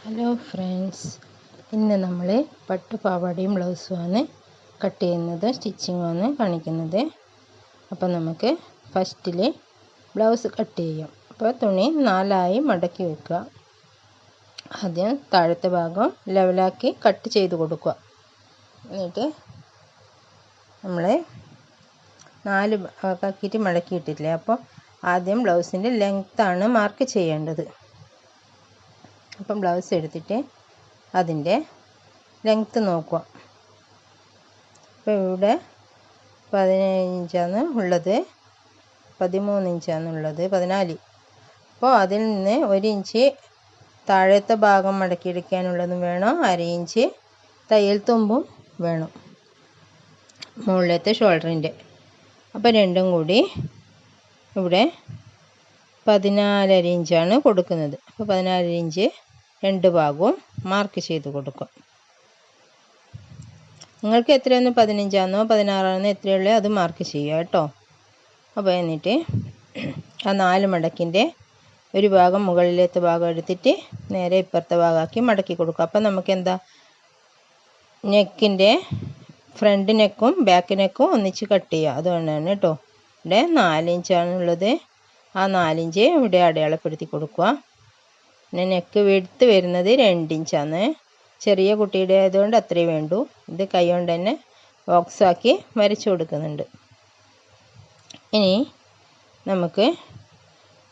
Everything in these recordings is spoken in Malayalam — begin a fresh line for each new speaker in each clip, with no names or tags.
ഹലോ ഫ്രണ്ട്സ്, ഇന്ന് നമ്മൾ പട്ടുപാവാടയും ബ്ലൗസുമാണ് കട്ട് ചെയ്യുന്നത്, സ്റ്റിച്ചിങ്ങുമാണ് കാണിക്കുന്നത്. അപ്പോൾ നമുക്ക് ഫസ്റ്റിൽ ബ്ലൗസ് കട്ട് ചെയ്യാം. അപ്പോൾ തുണി 4 മടക്കി വെക്കുക. ആദ്യം താഴത്തെ ഭാഗം ലെവലാക്കി കട്ട് ചെയ്ത് കൊടുക്കുക. എന്നിട്ട് നമ്മൾ 4 ഭാഗമാക്കിയിട്ട് മടക്കിയിട്ടില്ലേ, അപ്പോൾ ആദ്യം ബ്ലൗസിൻ്റെ ലെങ്ത്താണ് മാർക്ക് ചെയ്യേണ്ടത്. അപ്പം ബ്ലൗസ് എടുത്തിട്ട് അതിൻ്റെ ലെങ്ത്ത് നോക്കുക. അപ്പോൾ ഇവിടെ 17 ഇഞ്ചാണ് ഉള്ളത്, 13 ഇഞ്ചാണ് ഉള്ളത്, 14. അപ്പോൾ അതിൽ നിന്ന് 1 ഇഞ്ച് താഴത്തെ ഭാഗം മടക്കിയെടുക്കാനുള്ളതും വേണം, 1/2 ഇഞ്ച് തയ്യൽ തുമ്പും വേണം, മുകളിലത്തെ ഷോൾഡറിൻ്റെ. അപ്പോൾ രണ്ടും കൂടി ഇവിടെ 14.5 ഇഞ്ചാണ് കൊടുക്കുന്നത്. അപ്പോൾ 14 ഇഞ്ച് രണ്ട് ഭാഗവും മാർക്ക് ചെയ്ത് കൊടുക്കും. നിങ്ങൾക്ക് എത്രയൊന്ന് 15ആണോ 16ആണോ എത്രയുള്ളൂ അത് മാർക്ക് ചെയ്യുക കേട്ടോ. അപ്പോൾ എന്നിട്ട് ആ 4 മടക്കിൻ്റെ ഒരു ഭാഗം മുകളിലത്തെ ഭാഗം എടുത്തിട്ട് നേരെ ഇപ്പുറത്തെ ഭാഗമാക്കി മടക്കി കൊടുക്കുക. അപ്പം നമുക്ക് എന്താ, നെക്കിൻ്റെ ഫ്രണ്ട് നെക്കും ബാക്ക് നെക്കും ഒന്നിച്ച് കട്ട് ചെയ്യുക. അതുകൊണ്ടാണ് കേട്ടോ. ഇവിടെ 4 ഇഞ്ചാണുള്ളത്. ആ 4 ഇഞ്ച് ഇവിടെ അടയാളപ്പെടുത്തി കൊടുക്കുക. പിന്നെ നെക്ക് വിഡ്ത്ത് വരുന്നത് 2 ഇഞ്ചാണ്. ചെറിയ കുട്ടിയുടെ ആയതുകൊണ്ട് അത്രയേ വേണ്ടൂ. ഇത് കൈ കൊണ്ട് തന്നെ ബോക്സാക്കി വരച്ചു കൊടുക്കുന്നുണ്ട്. ഇനി നമുക്ക്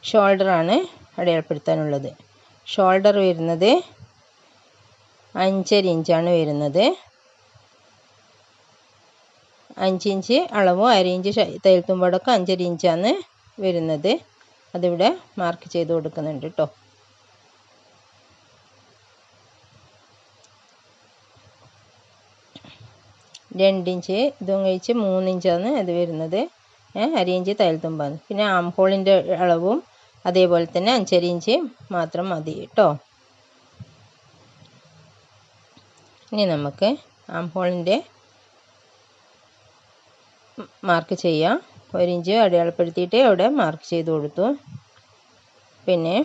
ഷോൾഡറാണ് അടയാളപ്പെടുത്താനുള്ളത്. ഷോൾഡർ വരുന്നത് 5.5 ഇഞ്ചാണ് വരുന്നത്. 5 ഇഞ്ച് അളവും 1/2 ഇഞ്ച് തയ്യൽ തുമ്പടക്കം 5.5 ഇഞ്ചാണ് വരുന്നത്. അതിവിടെ മാർക്ക് ചെയ്ത് കൊടുക്കുന്നുണ്ട് കേട്ടോ. രണ്ട് ഇഞ്ച് ഇതും കഴിച്ച് 3 ഇഞ്ചാണ് അത് വരുന്നത്. 1/2 ഇഞ്ച് തയ്യൽ തുമ്പാണ്. പിന്നെ ആം ഹോളിൻ്റെ അളവും അതേപോലെ തന്നെ 5.5 ഇഞ്ച് മാത്രം മതി കേട്ടോ. ഇനി നമുക്ക് ആം ഹോളിൻ്റെ മാർക്ക് ചെയ്യാം. 1 ഇഞ്ച് അടയാളപ്പെടുത്തിയിട്ട് അവിടെ മാർക്ക് ചെയ്ത് കൊടുത്തു. പിന്നെ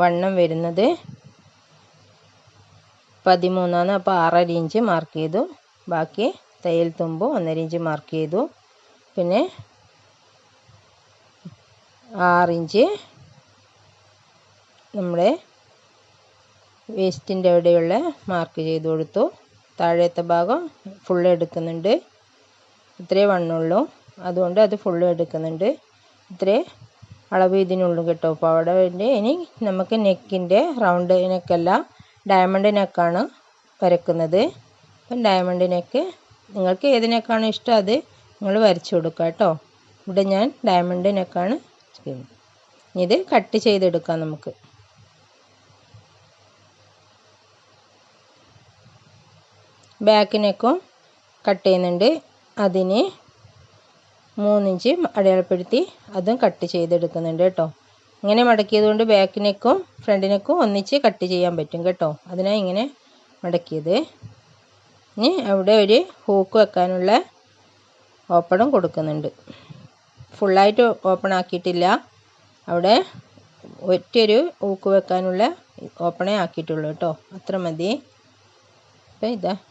വണ്ണം വരുന്നത് 13ആണ്. അപ്പോൾ 6.5 ഇഞ്ച് മാർക്ക് ചെയ്തു. ബാക്കി തയ്യൽ തുമ്പ് 1.5 ഇഞ്ച് മാർക്ക് ചെയ്തു. പിന്നെ 6 ഇഞ്ച് നമ്മുടെ വേസ്റ്റിൻ്റെ അവിടെയുള്ള മാർക്ക് ചെയ്ത് കൊടുത്തു. താഴത്തെ ഭാഗം ഫുള്ള് എടുക്കുന്നുണ്ട്. ഇത്രേ വണ്ണുള്ളൂ, അതുകൊണ്ട് അത് ഫുള്ള് എടുക്കുന്നുണ്ട്. ഇത്രേ അളവ് ഇതിനുള്ളൂ കേട്ടോ പാവാടേൻ്റെ. ഇനി നമുക്ക് നെക്കിൻ്റെ റൗണ്ട് നെക്കല്ല, ഡയമണ്ട് നെക്കാണ് വരക്കുന്നത്. അപ്പം ഡയമണ്ട് നെക്ക് നിങ്ങൾക്ക് ഏത് നെക്കാണ് ഇഷ്ടം അത് നിങ്ങൾ വരച്ചു കൊടുക്കുക കേട്ടോ. ഇവിടെ ഞാൻ ഡയമണ്ട് നെക്കാണ് ചെയ്യുന്നത്. ഇത് കട്ട് ചെയ്തെടുക്കാം നമുക്ക്. ബാക്ക് നെക്കും കട്ട് ചെയ്യുന്നുണ്ട്. അതിന് 3 ഇഞ്ച് അടയാളപ്പെടുത്തി അതും കട്ട് ചെയ്തെടുക്കുന്നുണ്ട് കേട്ടോ. ഇങ്ങനെ മടക്കിയത് കൊണ്ട് ബാക്ക് നെക്കും ഫ്രണ്ട് നെക്കും ഒന്നിച്ച് കട്ട് ചെയ്യാൻ പറ്റും കേട്ടോ. അതിനാണ് ഇങ്ങനെ മടക്കിയത്. ഇനി അവിടെ ഒരു ഹൂക്ക് വെക്കാനുള്ള ഓപ്പണും കൊടുക്കുന്നുണ്ട്. ഫുള്ളായിട്ട് ഓപ്പൺ ആക്കിയിട്ടില്ല, അവിടെ ഒറ്റൊരു ഹൂക്ക് വെക്കാനുള്ള ഓപ്പണേ ആക്കിയിട്ടുള്ളൂ കേട്ടോ. അത്ര മതി. അപ്പോൾ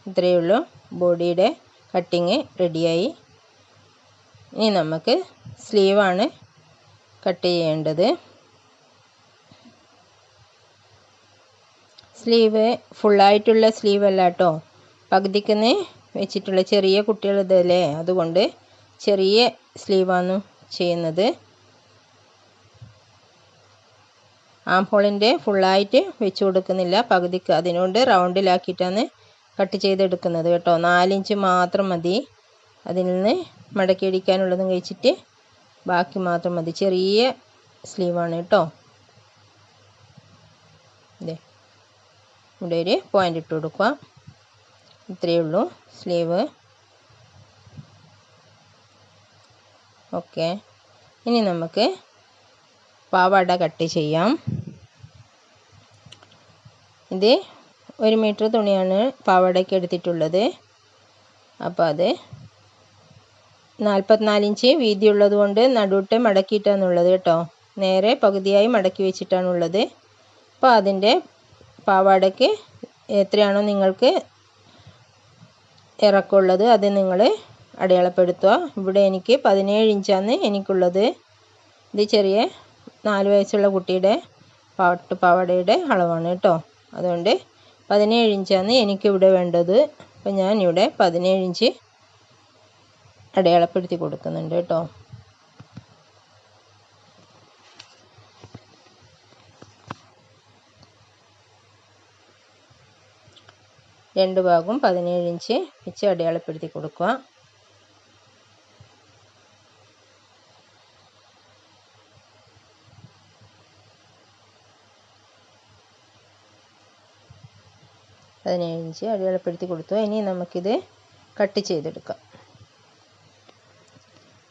ഇത്രയേ ഉള്ളൂ. ബോഡിയുടെ കട്ടിങ് റെഡിയായി. ഇനി നമുക്ക് സ്ലീവാണ് കട്ട് ചെയ്യേണ്ടത്. സ്ലീവ് ഫുള്ളായിട്ടുള്ള സ്ലീവ് അല്ല കേട്ടോ, പകുതിക്കുന്ന് വെച്ചിട്ടുള്ള ചെറിയ കുട്ടികളിതല്ലേ, അതുകൊണ്ട് ചെറിയ സ്ലീവാണ് ചെയ്യുന്നത്. ആം ഹോളിൻ്റെ ഫുള്ളായിട്ട് വെച്ച് കൊടുക്കുന്നില്ല, പകുതിക്ക്. അതിനുകൊണ്ട് റൗണ്ടിലാക്കിയിട്ടാണ് കട്ട് ചെയ്തെടുക്കുന്നത് കേട്ടോ. 4 ഇഞ്ച് മാത്രം മതി. അതിൽ നിന്ന് മടക്കി അടിക്കാനുള്ളതും കഴിച്ചിട്ട് ബാക്കി മാത്രം മതി. ചെറിയ സ്ലീവാണ് കേട്ടോ. ഇതേ ഇവിടെ ഒരു പോയിൻ്റ് ഇട്ട് കൊടുക്കുക. ഇത്രയേ ഉള്ളൂ സ്ലീവ്. ഓക്കെ, ഇനി നമുക്ക് പാവാട കട്ട് ചെയ്യാം. ഇത് 1 മീറ്റർ തുണിയാണ് പാവാടയ്ക്ക് എടുത്തിട്ടുള്ളത്. അപ്പോൾ അത് 44 ഇഞ്ച് വീതിയുള്ളത് കൊണ്ട് നടുവിട്ട് മടക്കിയിട്ടാണുള്ളത് കേട്ടോ. നേരെ പകുതിയായി മടക്കി വെച്ചിട്ടാണുള്ളത്. അപ്പോൾ അതിൻ്റെ പാവാടയ്ക്ക് എത്രയാണോ നിങ്ങൾക്ക് ഇറക്കമുള്ളത് അത് നിങ്ങൾ അടയാളപ്പെടുത്തുക. ഇവിടെ എനിക്ക് 17 ഇഞ്ചാണ് എനിക്കുള്ളത്. ഇത് ചെറിയ 4 വയസ്സുള്ള കുട്ടിയുടെ പാവാടയുടെ അളവാണ് കേട്ടോ. അതുകൊണ്ട് 17 ഇഞ്ചാണ് എനിക്കിവിടെ വേണ്ടത്. അപ്പോൾ ഞാനിവിടെ 17 ഇഞ്ച് അടയാളപ്പെടുത്തി കൊടുക്കുന്നുണ്ട് കേട്ടോ. രണ്ട് ഭാഗവും 17 ഇഞ്ച് വെച്ച് അടയാളപ്പെടുത്തി കൊടുക്കുക. അടയാളപ്പെടുത്തി കൊടുത്തു. ഇനി നമുക്കിത് കട്ട് ചെയ്തെടുക്കാം.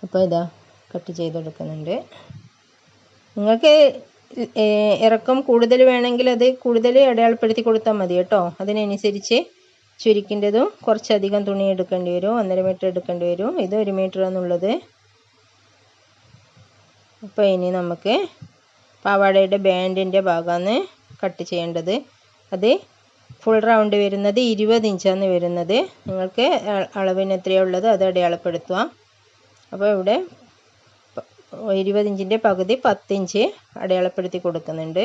അപ്പോൾ ഇതാ കട്ട് ചെയ്തെടുക്കുന്നുണ്ട്. നിങ്ങൾക്ക് ഇറക്കം കൂടുതൽ വേണമെങ്കിൽ അത് കൂടുതൽ അടയാളപ്പെടുത്തി കൊടുത്താൽ മതി കേട്ടോ. അതിനനുസരിച്ച് ചുരുക്കിൻ്റെതും കുറച്ചധികം തുണി എടുക്കേണ്ടി വരും. 1.5 മീറ്റർ എടുക്കേണ്ടി വരും. ഇത് 1 മീറ്റർ എന്നുള്ളത്. അപ്പോൾ ഇനി നമുക്ക് പാവാടയുടെ ബാൻഡിൻ്റെ ഭാഗമാണ് കട്ട് ചെയ്യേണ്ടത്. അത് ഫുൾ റൗണ്ട് വരുന്നത് 20 ഇഞ്ചാണ് വരുന്നത്. നിങ്ങൾക്ക് അളവിന് എത്രയാണ് ഉള്ളത് അത് അടയാളപ്പെടുത്തുക. അപ്പോൾ ഇവിടെ 20 ഇഞ്ചിൻ്റെ പകുതി 10 ഇഞ്ച് അടയാളപ്പെടുത്തി കൊടുക്കുന്നുണ്ട്.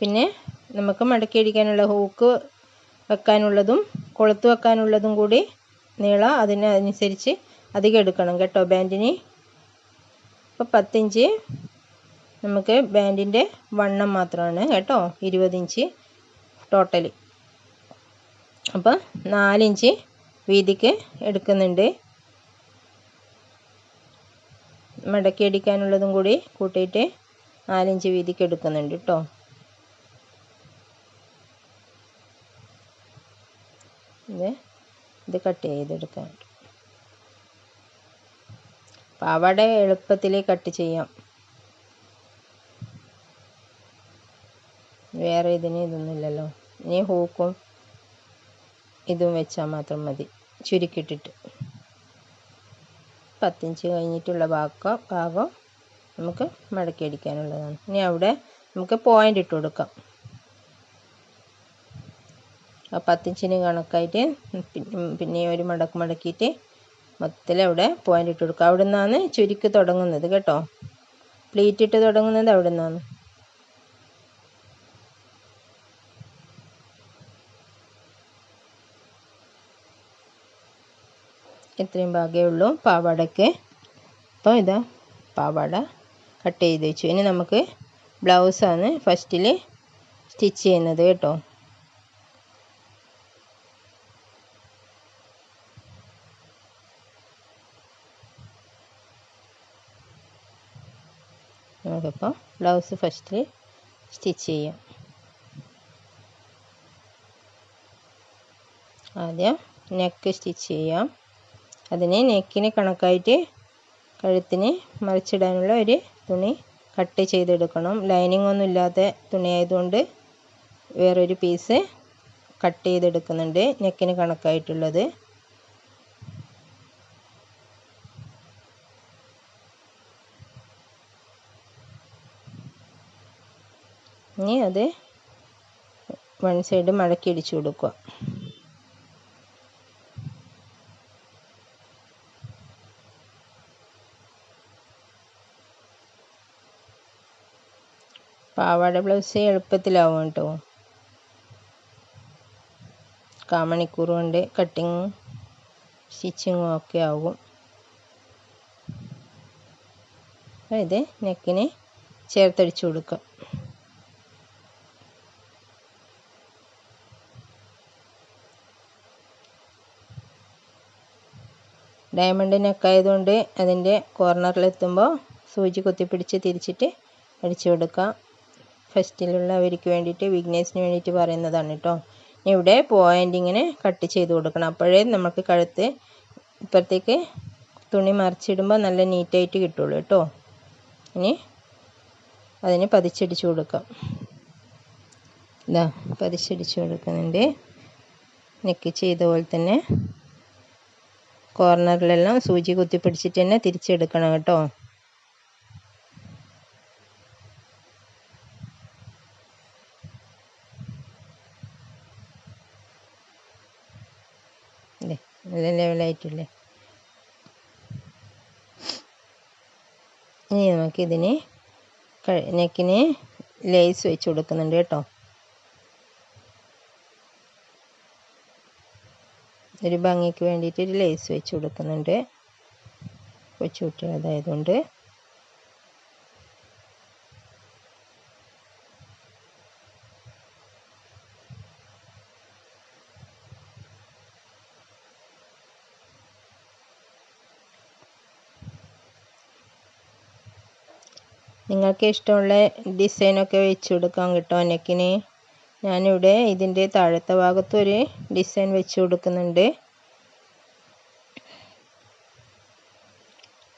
പിന്നെ നമുക്ക് മടക്കി അടിക്കാനുള്ള ഹൂക്ക് വെക്കാനുള്ളതും കൊളുത്ത് വെക്കാനുള്ളതും കൂടി നീളം അതിനനുസരിച്ച് അധികം എടുക്കണം കേട്ടോ ബാൻഡിന്. അപ്പോൾ 10 ഇഞ്ച് നമുക്ക് ബാൻഡിൻ്റെ വണ്ണം മാത്രമാണ് കേട്ടോ. 20 ഇഞ്ച് ടോട്ടൽ. അപ്പോൾ 4 ഇഞ്ച് വീതിക്ക് എടുക്കുന്നുണ്ട്. മടക്കി അടിക്കാനുള്ളതും കൂടി കൂട്ടിയിട്ട് 4 ഇഞ്ച് വീതിക്ക് എടുക്കുന്നുണ്ട് കേട്ടോ. ഇത് കട്ട് ചെയ്തെടുക്കാൻ. പാവാട എളുപ്പത്തിൽ കട്ട് ചെയ്യാം. വേറെ ഇതൊന്നുമില്ലല്ലോ. ഇനി ഹൂക്കും ഇതും വെച്ചാൽ മാത്രം മതി ചുരുക്കിയിട്ടിട്ട്. 10 ഇഞ്ച് കഴിഞ്ഞിട്ടുള്ള ഭാഗം നമുക്ക് മടക്കി അടിക്കാനുള്ളതാണ്. ഇനി അവിടെ നമുക്ക് പോയിൻ്റ് ഇട്ട് കൊടുക്കാം. ആ 10 ഇഞ്ചിന് കണക്കായിട്ട് പിന്നെ ഒരു മടക്കിയിട്ട് മൊത്തത്തിൽ അവിടെ പോയിൻ്റ് ഇട്ട് കൊടുക്കുക. അവിടെ നിന്നാണ് ചുരുക്ക് തുടങ്ങുന്നത് കേട്ടോ. പ്ലീറ്റ് ഇട്ട് തുടങ്ങുന്നത് അവിടെ നിന്നാണ്. ഇത്രയും ഭാഗമേ ഉള്ളൂ പാവാടയ്ക്ക്. അപ്പോൾ ഇതാ പാവാട കട്ട് ചെയ്ത് വെച്ചു. ഇനി നമുക്ക് ബ്ലൗസാണ് ഫസ്റ്റിൽ സ്റ്റിച്ച് ചെയ്യുന്നത് കേട്ടോ. നമുക്കിപ്പോൾ ബ്ലൗസ് ഫസ്റ്റിൽ സ്റ്റിച്ച് ചെയ്യാം. ആദ്യം നെക്ക് സ്റ്റിച്ച് ചെയ്യാം. അതിന് നെക്കിന് കണക്കായിട്ട് കഴുത്തിന് മറിച്ചിടാനുള്ള ഒരു തുണി കട്ട് ചെയ്തെടുക്കണം. ലൈനിങ് ഒന്നും ഇല്ലാത്ത തുണി ആയതുകൊണ്ട് വേറൊരു പീസ് കട്ട് ചെയ്തെടുക്കുന്നുണ്ട് നെക്കിന് കണക്കായിട്ടുള്ളത്. ഇനി അത് വൺ സൈഡ് മടക്കി അടിച്ചു കൊടുക്കുക. പാവാട ബ്ലൗസ് എളുപ്പത്തിലാവും കേട്ടോ. കാമണിക്കൂർ കൊണ്ട് കട്ടിങ്ങും സ്റ്റിച്ചിങ്ങും ഒക്കെ ആകും. ഇത് നെക്കിന് ചേർത്തടിച്ചു കൊടുക്കാം. ഡയമണ്ട് നെക്കായതുകൊണ്ട് അതിൻ്റെ കോർണറിലെത്തുമ്പോൾ സൂചി കുത്തിപ്പിടിച്ച് തിരിച്ചിട്ട് അടിച്ചു കൊടുക്കാം. ഫസ്റ്റിലുള്ളവർക്ക് വേണ്ടിയിട്ട് വിഗ്നേഴ്സിന് വേണ്ടിയിട്ട് പറയുന്നതാണ് കേട്ടോ. ഇവിടെ പോയിൻ്റ് ഇങ്ങനെ കട്ട് ചെയ്ത് കൊടുക്കണം. അപ്പോഴേ നമുക്ക് കഴുത്ത് ഇപ്പുറത്തേക്ക് തുണി മറിച്ചിടുമ്പോൾ നല്ല നീറ്റായിട്ട് കിട്ടുള്ളൂ കേട്ടോ. ഇനി അതിന് പതിച്ചടിച്ച് കൊടുക്കാം. ഇതാ പതിച്ചടിച്ച് കൊടുക്കുന്നുണ്ട്. നെക്ക് ചെയ്ത പോലെ തന്നെ കോർണറിലെല്ലാം സൂചി കുത്തിപ്പിടിച്ചിട്ട് തന്നെ തിരിച്ചെടുക്കണം കേട്ടോ. നല്ല ലെവലായിട്ടില്ലേ. ഇനി നമുക്കിതിന് നെക്കിന് ലേസ് വെച്ച് കൊടുക്കുന്നുണ്ട് കേട്ടോ. ഒരു ഭംഗിക്ക് വേണ്ടിയിട്ട് ഒരു ലേസ് വെച്ച് കൊടുക്കുന്നുണ്ട്, കൊച്ചു കുട്ടികളതായതുകൊണ്ട്. നിങ്ങൾക്ക് ഇഷ്ടമുള്ള ഡിസൈനൊക്കെ വെച്ച് കൊടുക്കാം കേട്ടോ നെക്കിന്. ഞാനിവിടെ ഇതിൻ്റെ താഴത്തെ ഭാഗത്തൊരു ഡിസൈൻ വെച്ച് കൊടുക്കുന്നുണ്ട്.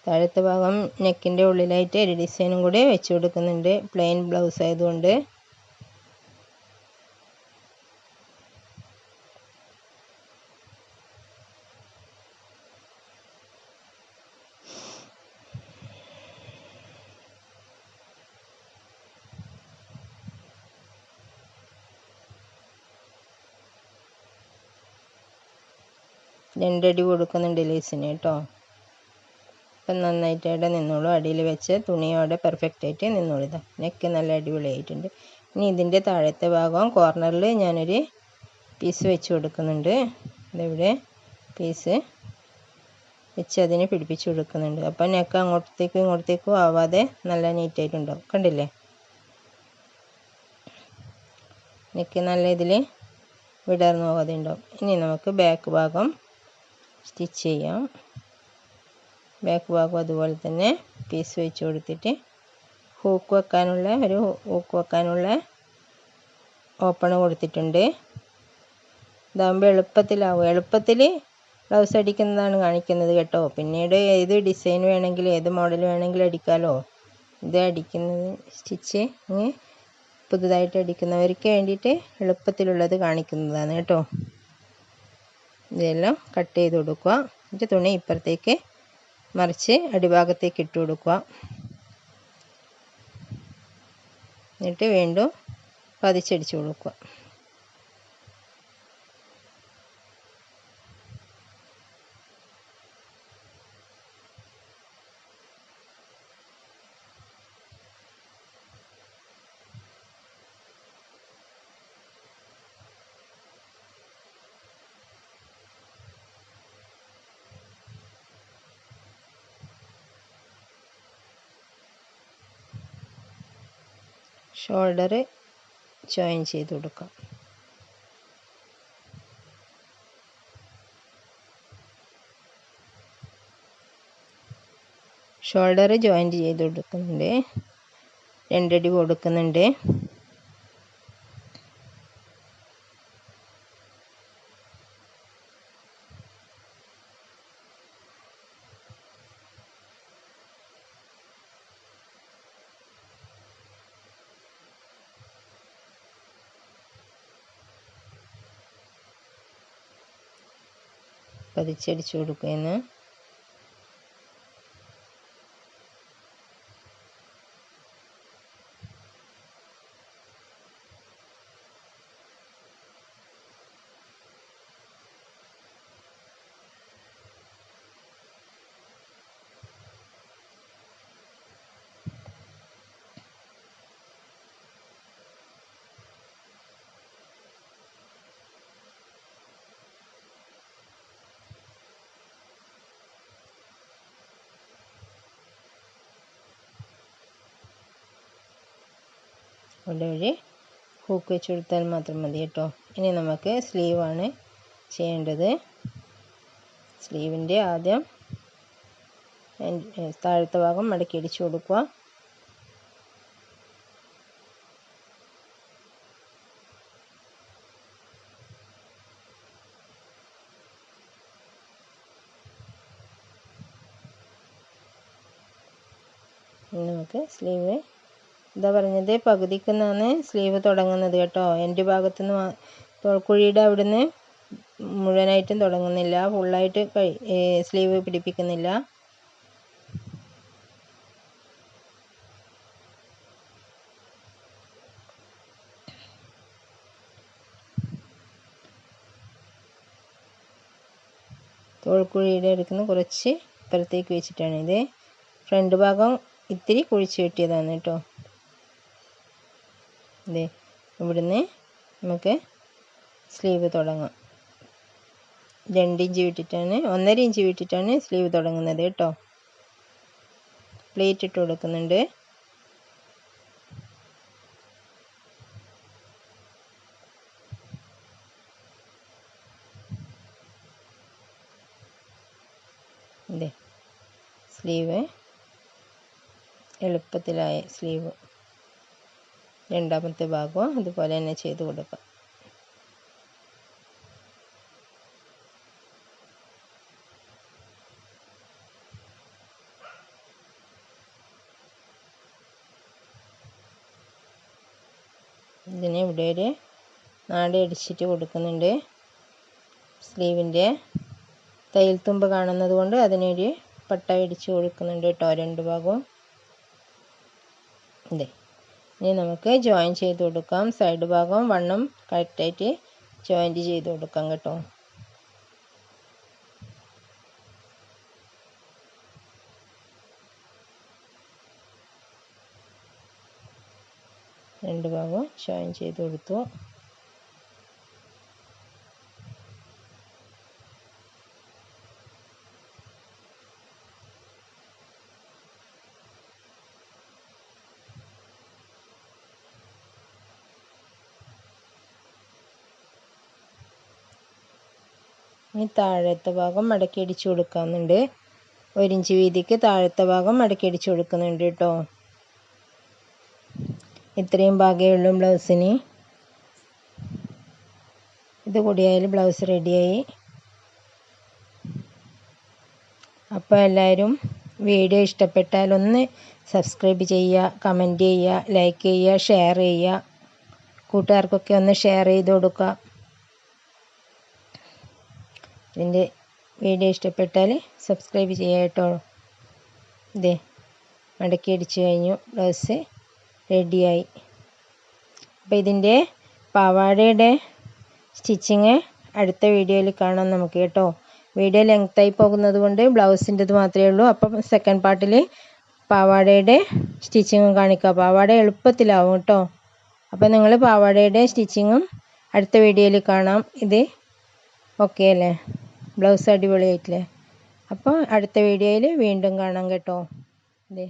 താഴത്തെ ഭാഗം നെക്കിൻ്റെ ഉള്ളിലായിട്ട് ഒരു ഡിസൈനും കൂടി വെച്ച് കൊടുക്കുന്നുണ്ട്, പ്ലെയിൻ ബ്ലൗസ് ആയതുകൊണ്ട്. രണ്ടടി കൊടുക്കുന്നുണ്ട് ലേസിന് കേട്ടോ. അപ്പം നന്നായിട്ട് അവിടെ നിന്നോളൂ. അടിയിൽ വെച്ച് തുണിയോടെ പെർഫെക്റ്റ് ആയിട്ട് നിന്നോളൂ. ഇതാ നെക്ക് നല്ല അടിപൊളിയായിട്ടുണ്ട്. ഇനി ഇതിൻ്റെ താഴത്തെ ഭാഗം കോർണറിൽ ഞാനൊരു പീസ് വെച്ച് കൊടുക്കുന്നുണ്ട്. ഇതിവിടെ പീസ് വെച്ച് അതിന് പിടിപ്പിച്ച് കൊടുക്കുന്നുണ്ട്. അപ്പം നെക്ക് അങ്ങോട്ടത്തേക്കും ഇങ്ങോട്ടത്തേക്കും ആവാതെ നല്ല നീറ്റായിട്ടുണ്ടാവും. കണ്ടില്ലേ, നെക്ക് നല്ല ഇതിൽ വിടർന്നു പോകാതെ ഉണ്ടാവും. ഇനി നമുക്ക് ബാക്ക് ഭാഗം സ്റ്റിച്ച് ചെയ്യാം. ബാക്ക് ഭാഗം അതുപോലെ തന്നെ പീസ് വെച്ച് കൊടുത്തിട്ട് ഹൂക്ക് വെക്കാനുള്ള ഓപ്പൺ കൊടുത്തിട്ടുണ്ട്. ഇതാകുമ്പോൾ എളുപ്പത്തിൽ ബ്ലൗസ് അടിക്കുന്നതാണ് കാണിക്കുന്നത് കേട്ടോ. പിന്നീട് ഏത് ഡിസൈൻ വേണമെങ്കിലും ഏത് മോഡൽ വേണമെങ്കിലും അടിക്കാമല്ലോ. ഇത് അടിക്കുന്നത് സ്റ്റിച്ച് പുതുതായിട്ട് അടിക്കുന്നവർക്ക് വേണ്ടിയിട്ട് എളുപ്പത്തിലുള്ളത് കാണിക്കുന്നതാണ് കേട്ടോ. ഇതെല്ലാം കട്ട് ചെയ്ത് കൊടുക്കുക. എന്നിട്ട് തുണി ഇപ്പുറത്തേക്ക് മറിച്ച് അടിഭാഗത്തേക്ക് ഇട്ട് കൊടുക്കുക. എന്നിട്ട് വീണ്ടും പതിച്ചടിച്ച് കൊടുക്കുക. ഷോൾഡർ ജോയിൻ ചെയ്ത് കൊടുക്കാം. ഷോൾഡർ ജോയിൻറ്റ് ചെയ്ത് കൊടുക്കുന്നുണ്ട്, രണ്ടടി കൊടുക്കുന്നുണ്ട്. പതിച്ചടിച്ച് കൊടുക്കുന്നു. വഴി ഹൂക്ക് വെച്ച് കൊടുത്താൽ മാത്രം മതി കേട്ടോ. ഇനി നമുക്ക് സ്ലീവാണ് ചെയ്യേണ്ടത്. സ്ലീവിൻ്റെ ആദ്യം താഴത്തെ ഭാഗം മടക്കി അടിച്ചു കൊടുക്കുക. നമുക്ക് സ്ലീവ് എന്താ പറഞ്ഞത്, പകുതിക്ക് നിന്നാണ് സ്ലീവ് തുടങ്ങുന്നത് കേട്ടോ. എൻ്റെ ഭാഗത്തുനിന്ന് തോൾക്കുഴിയുടെ അവിടുന്ന് മുഴുവനായിട്ടും തുടങ്ങുന്നില്ല, ഫുള്ളായിട്ട് സ്ലീവ് പിടിപ്പിക്കുന്നില്ല. തോൾക്കുഴിയുടെ അടുക്കുന്ന കുറച്ച് ഇപ്പുറത്തേക്ക് വെച്ചിട്ടാണ്. ഇത് ഫ്രണ്ട് ഭാഗം ഇത്തിരി കുഴിച്ച് വെട്ടിയതാണ് കേട്ടോ. ഇതേ ഇവിടുന്ന് നമുക്ക് സ്ലീവ് തുടങ്ങാം. 2 ഇഞ്ച് വിട്ടിട്ടാണ് 1.5 ഇഞ്ച് വിട്ടിട്ടാണ് സ്ലീവ് തുടങ്ങുന്നത് കേട്ടോ. പ്ലേറ്റ് ഇട്ട് കൊടുക്കുന്നുണ്ട്. ഇതേ സ്ലീവ് എളുപ്പത്തിലായ സ്ലീവ് രണ്ടാമത്തെ ഭാഗവും അതുപോലെ തന്നെ ചെയ്ത് കൊടുക്കാം. ഇതിന് ഇവിടെ ഒരു നാടി അടിച്ചിട്ട് കൊടുക്കുന്നുണ്ട്. സ്ലീവിൻ്റെ തയ്യൽ തുമ്പ് കാണുന്നത് കൊണ്ട് അതിനൊരു പട്ട അടിച്ച് കൊടുക്കുന്നുണ്ട് കേട്ടോ 2 ഭാഗവും. ഇതേ ഇനി നമുക്ക് ജോയിൻ ചെയ്ത് കൊടുക്കാം. സൈഡ് ഭാഗം വണ്ണം കറക്റ്റായിട്ട് ജോയിൻറ്റ് ചെയ്ത് കൊടുക്കാം കേട്ടോ. രണ്ട് ഭാഗവും ജോയിൻ ചെയ്ത് കൊടുത്തു. ഇനി താഴത്തെ ഭാഗം മടക്കി അടിച്ചു കൊടുക്കുന്നുണ്ട്. 1 ഇഞ്ച് വീതിക്ക് താഴത്തെ ഭാഗം മടക്കി അടിച്ചു കൊടുക്കുന്നുണ്ട് കേട്ടോ. ഇത്രയും ഭാഗമേ ഉള്ളൂ ബ്ലൗസിന്. ഇത് കൂടിയായാലും ബ്ലൗസ് റെഡിയായി. അപ്പോൾ എല്ലാവരും വീഡിയോ ഇഷ്ടപ്പെട്ടാൽ ഒന്ന് സബ്സ്ക്രൈബ് ചെയ്യുക, കമൻറ്റ് ചെയ്യുക, ലൈക്ക് ചെയ്യുക, ഷെയർ ചെയ്യുക. കൂട്ടുകാർക്കൊക്കെ ഒന്ന് ഷെയർ ചെയ്ത് കൊടുക്കുക. ഇതിൻ്റെ വീഡിയോ ഇഷ്ടപ്പെട്ടാൽ സബ്സ്ക്രൈബ് ചെയ്യുക കേട്ടോ. ഇതേ മടക്കി അടിച്ചു കഴിഞ്ഞു. ബ്ലൗസ് റെഡിയായി. അപ്പോൾ ഇതിൻ്റെ പാവാടയുടെ സ്റ്റിച്ചിങ് അടുത്ത വീഡിയോയിൽ കാണാം നമുക്ക് കേട്ടോ. വീഡിയോ ലെങ്തായി പോകുന്നത് കൊണ്ട് ബ്ലൗസിൻ്റെത് മാത്രമേ ഉള്ളൂ. അപ്പം സെക്കൻഡ് പാർട്ടിൽ പാവാടയുടെ സ്റ്റിച്ചിങ്ങും കാണിക്കാം. പാവാട എളുപ്പത്തിലാവും കേട്ടോ. അപ്പോൾ നിങ്ങൾ പാവാടയുടെ സ്റ്റിച്ചിങ്ങും അടുത്ത വീഡിയോയിൽ കാണാം. ഇത് ഓക്കെ അല്ലേ? ബ്ലൗസ് അടിപൊളിയായിട്ടില്ലേ? അപ്പോൾ അടുത്ത വീഡിയോയിൽ വീണ്ടും കാണാം കേട്ടോ. ഇതേ